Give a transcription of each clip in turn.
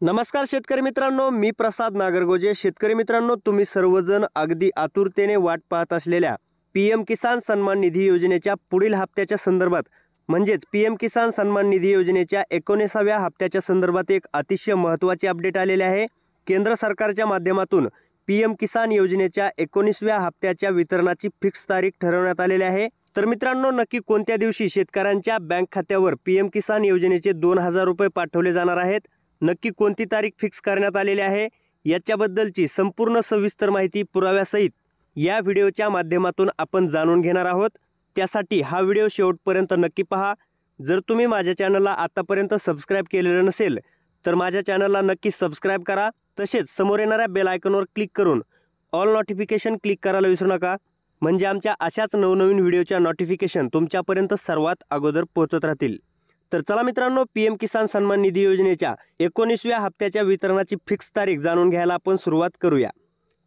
नमस्कार शेतकरी मित्रांनो, मी प्रसाद नागरगोजे। शेतकरी मित्रांनो, तुम्ही सर्वजण अगदी आतुरतेने वाट पाहत असलेल्या पीएम किसान सन्मान निधी योजनेच्या पुढील हप्त्याच्या संदर्भात म्हणजेच पीएम किसान सन्मान निधी योजनेच्या 19व्या हप्त्याच्या संदर्भात एक अतिशय महत्त्वाचे अपडेट आलेले आहे। केंद्र सरकारच्या माध्यमातून पीएम किसान योजनेच्या 19व्या हप्त्याच्या वितरणाची फिक्स तारीख ठरवण्यात आलेली आहे। तर मित्रांनो, नक्की कोणत्या दिवशी शेतकऱ्यांच्या बँक खात्यावर पीएम किसान योजनेचे 2000 रुपये पाठवले जाणार आहेत, नक्की कोणती तारीख फिक्स करण्यात आलेली आहे, याच्याबद्दलची संपूर्ण सविस्तर माहिती पुराव्यासहित या व्हिडिओच्या माध्यमातून आपण जाणून घेणार आहोत। त्यासाठी हा व्हिडिओ शेवटपर्यंत नक्की पहा। जर तुम्ही माझ्या चॅनलला आतापर्यंत सबस्क्राइब केलेलं नसेल तर माझ्या चॅनलला नक्की सबस्क्राइब करा। तसेच समोर येणाऱ्या बेल आयकॉनवर क्लिक करून ऑल नोटिफिकेशन क्लिक करायला विसरू नका, म्हणजे आमच्या अशाच नवनवीन व्हिडिओच्या नोटिफिकेशन तुमच्यापर्यंत सर्वात अगोदर पोहोचत राहतील। तर चला मित्रांनो, पीएम किसान सन्मान निधी योजनेच्या 19व्या हप्त्याच्या वितरणाची फिक्स तारीख जाणून घ्यायला आपण सुरुवात करूया।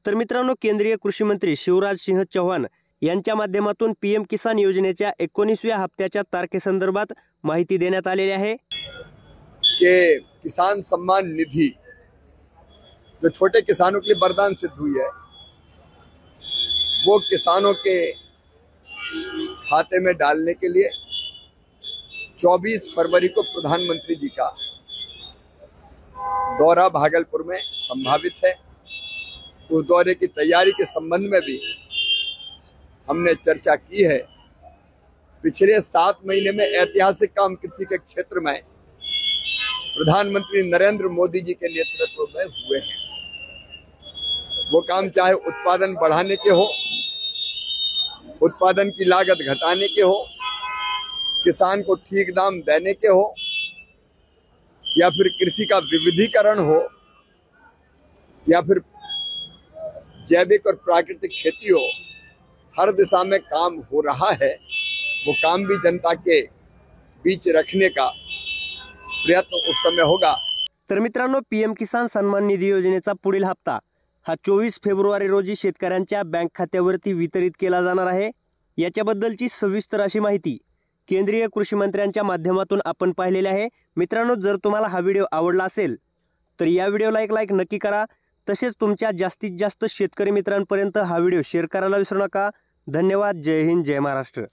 तर मित्रांनो, केंद्रीय कृषी मंत्री शिवराज सिंह चौहान यांच्या माध्यमातून पीएम किसान योजनेच्या 19व्या हप्त्याच्या तारखेसंदर्भात माहिती देण्यात आलेली आहे कि किसान सम्मान निधि जो छोटे किसानों के लिए वरदान सिद्ध हुई है, वो किसानों के खाते में डालने के लिए 24 फरवरी को प्रधानमंत्री जी का दौरा भागलपुर में संभावित है। उस दौरे की तैयारी के संबंध में भी हमने चर्चा की है। पिछले 7 महीने में ऐतिहासिक काम कृषि के क्षेत्र में प्रधानमंत्री नरेंद्र मोदी जी के नेतृत्व में हुए हैं। वो काम चाहे उत्पादन बढ़ाने के हो, उत्पादन की लागत घटाने के हो, किसान को ठीक दाम देने के हो, या फिर कृषि का विविधीकरण हो, या फिर जैविक और प्राकृतिक खेती हो, हर दिशा में काम हो रहा है। वो काम भी जनता के बीच रखने का प्रयत्न उस समय होगा। तर मित्रांनो, पीएम किसान सन्मान निधी योजनेचा पुढील हप्ता हा 24 फेब्रुवारी रोजी शेतकऱ्यांच्या बँक खात्यावरती वितरित केला जाणार आहे। याच्याबद्दलची सविस्तर अशी माहिती केंद्रीय कृषी मंत्र्यांच्या माध्यमातून आपण पाहिलेली आहे। मित्रांनो, जर तुम्हाला हा व्हिडिओ आवडला असेल तर या व्हिडिओला एक लाईक नक्की करा। तसेच तुमच्या जास्तीत जास्त शेतकरी मित्रांपर्यंत हा व्हिडिओ शेअर करायला विसरू नका। धन्यवाद। जय हिंद, जय महाराष्ट्र।